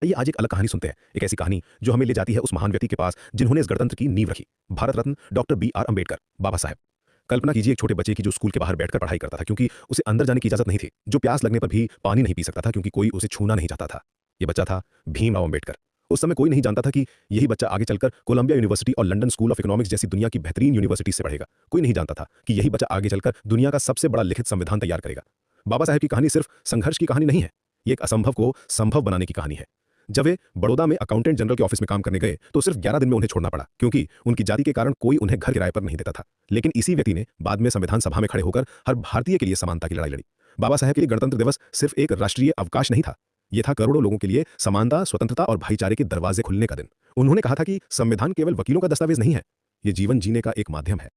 ये आज एक अलग कहानी सुनते हैं, एक ऐसी कहानी जो हमें ले जाती है उस महान व्यक्ति के पास जिन्होंने इस गणतंत्र की नींव रखी। Bharat Ratna doctor B are Ambedkar, बाबा साहब। कल्पना कीजिए एक छोटे बच्चे की जो स्कूल के बाहर बैठकर पढ़ाई करता था क्योंकि उसे अंदर जाने की इजाजत नहीं थी, जो प्यास लगने पर भी पानी नहीं पी सकता था क्योंकि कोई उसे छूना नहीं चाहता था। ये बच्चा था भीमराव अम्बेडकर। उस समय कोई नहीं जानता था कि यही बच्चा आगे चलकर कोलंबिया यूनिवर्सिटी और लंदन स्कूल ऑफ इकोनॉमिक्स जैसी दुनिया की बेहतरीन यूनिवर्सिटी से पढ़ेगा। कोई नहीं जानता था कि यही बच्चा आगे चलकर दुनिया का सबसे बड़ा लिखित संविधान तैयार करेगा। बाबा साहेब की कहानी सिर्फ संघर्ष की कहानी नहीं है, ये एक असंभव को संभव बनाने की कहानी है। जब वे बड़ौदा में अकाउंटेंट जनरल के ऑफिस में काम करने गए तो सिर्फ 11 दिन में उन्हें छोड़ना पड़ा क्योंकि उनकी जाति के कारण कोई उन्हें घर किराए पर नहीं देता था। लेकिन इसी व्यक्ति ने बाद में संविधान सभा में खड़े होकर हर भारतीय के लिए समानता की लड़ाई लड़ी। बाबा साहेब के लिए गणतंत्र दिवस सिर्फ एक राष्ट्रीय अवकाश नहीं था, यह था करोड़ों लोगों के लिए समानता, स्वतंत्रता और भाईचारे के दरवाजे खुलने का दिन। उन्होंने कहा था कि संविधान केवल वकीलों का दस्तावेज नहीं है, यह जीवन जीने का एक माध्यम है।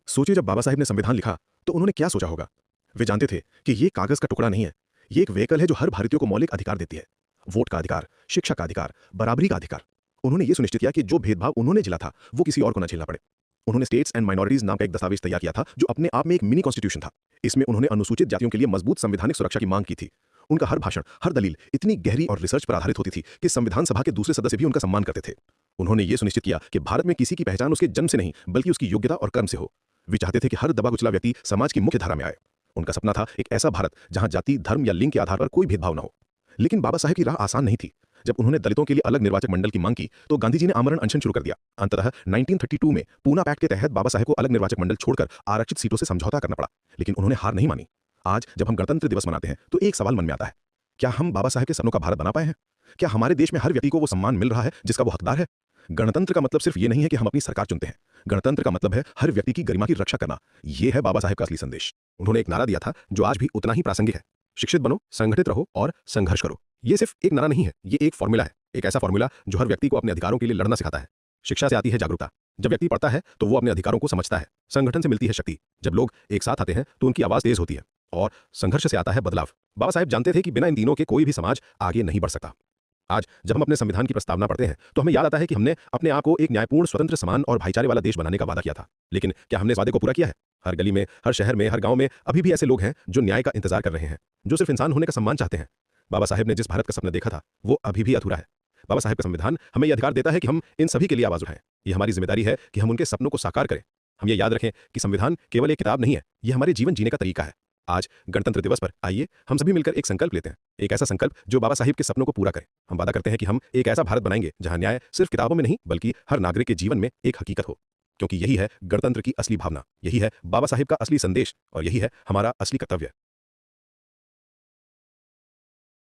सोचिए, जब बाबा साहेब ने संविधान लिखा तो उन्होंने क्या सोचा होगा। वे जानते थे कि यह कागज का टुकड़ा नहीं है, यह एक व्हीकल है जो हर भारतीय को मौलिक अधिकार देती है। वोट का अधिकार, शिक्षा का अधिकार, बराबरी का अधिकार। उन्होंने यह सुनिश्चित किया कि जो भेदभाव उन्होंने झेला था वो किसी और को न झेलना पड़े। उन्होंने स्टेट्स एंड माइनॉरिटीज नाम का एक दस्तावेज तैयार किया था जो अपने आप में एक मिनी कॉन्स्टिट्यूशन था। इसमें उन्होंने अनुसूचित जातियों के लिए मजबूत संवैधानिक सुरक्षा की मांग की थी। उनका हर भाषण, हर दलील इतनी गहरी और रिसर्च पर आधारित होती थी कि संविधान सभा के दूसरे सदस्य भी उनका सम्मान करते थे। उन्होंने यह सुनिश्चित किया कि भारत में किसी की पहचान उसके जन्म से नहीं बल्कि उसकी योग्यता और कर्म से हो। वे चाहते थे कि हर दबा कुचला व्यक्ति समाज की मुख्य धारा में आए। उनका सपना था एक ऐसा भारत जहां जाति, धर्म या लिंग के आधार पर कोई भेदभाव न हो। लेकिन बाबा साहेब की राह आसान नहीं थी। जब उन्होंने दलितों के लिए अलग निर्वाचक मंडल की मांग की तो गांधी जी ने आमरण अनशन शुरू कर दिया। अंततः 1932 में पूना पैक्ट के तहत बाबा साहेब को अलग निर्वाचक मंडल छोड़कर आरक्षित सीटों से समझौता करना पड़ा। लेकिन उन्होंने हार नहीं मानी। आज जब हम गणतंत्र दिवस मनाते हैं तो एक सवाल मन में आता है, क्या हम बाबा साहेब के सपनों का भारत बना पाए हैं? क्या हमारे देश में हर व्यक्ति को वो सम्मान मिल रहा है जिसका वो हकदार है? गणतंत्र का मतलब सिर्फ ये नहीं है कि हम अपनी सरकार चुनते हैं। गणतंत्र का मतलब है हर व्यक्ति की गरिमा की रक्षा करना। यह है बाबा साहेब का असली संदेश। उन्होंने एक नारा दिया था जो आज भी उतना ही प्रासंगिक है, शिक्षित बनो, संगठित रहो और संघर्ष करो। यह सिर्फ एक नारा नहीं है, ये एक फॉर्मूला है, एक ऐसा फॉर्मूला जो हर व्यक्ति को अपने अधिकारों के लिए लड़ना सिखाता है। शिक्षा से आती है जागरूकता। जब व्यक्ति पढ़ता है तो वो अपने अधिकारों को समझता है। संगठन से मिलती है शक्ति। जब लोग एक साथ आते हैं तो उनकी आवाज तेज होती है। और संघर्ष से आता है बदलाव। बाबा साहेब जानते थे कि बिना इन तीनों के कोई भी समाज आगे नहीं बढ़ सकता। आज जब हम अपने संविधान की प्रस्तावना पढ़ते हैं तो हमें याद आता है कि हमने अपने आप को एक न्यायपूर्ण, स्वतंत्र, समान और भाईचारे वाला देश बनाने का वादा किया था। लेकिन क्या हमने इस वादे को पूरा किया है? हर गली में, हर शहर में, हर गांव में अभी भी ऐसे लोग हैं जो न्याय का इंतजार कर रहे हैं, जो सिर्फ इंसान होने का सम्मान चाहते हैं। बाबा साहेब ने जिस भारत का सपना देखा था वो अभी भी अधूरा है। बाबा साहेब का संविधान हमें यह अधिकार देता है कि हम इन सभी के लिए आवाज उठाएं। यह हमारी जिम्मेदारी है कि हम उनके सपनों को साकार करें। हम ये याद रखें कि संविधान केवल एक किताब नहीं है, यह हमारे जीवन जीने का तरीका है। आज गणतंत्र दिवस पर आइए हम सभी मिलकर एक संकल्प लेते हैं, एक ऐसा संकल्प जो बाबा साहिब के सपनों को पूरा करे। हम वादा करते हैं कि हम एक ऐसा भारत बनाएंगे जहां न्याय सिर्फ किताबों में नहीं बल्कि हर नागरिक के जीवन में एक हकीकत हो। क्योंकि यही है गणतंत्र की असली भावना, यही है बाबा साहिब का असली संदेश और यही है हमारा असली कर्तव्य।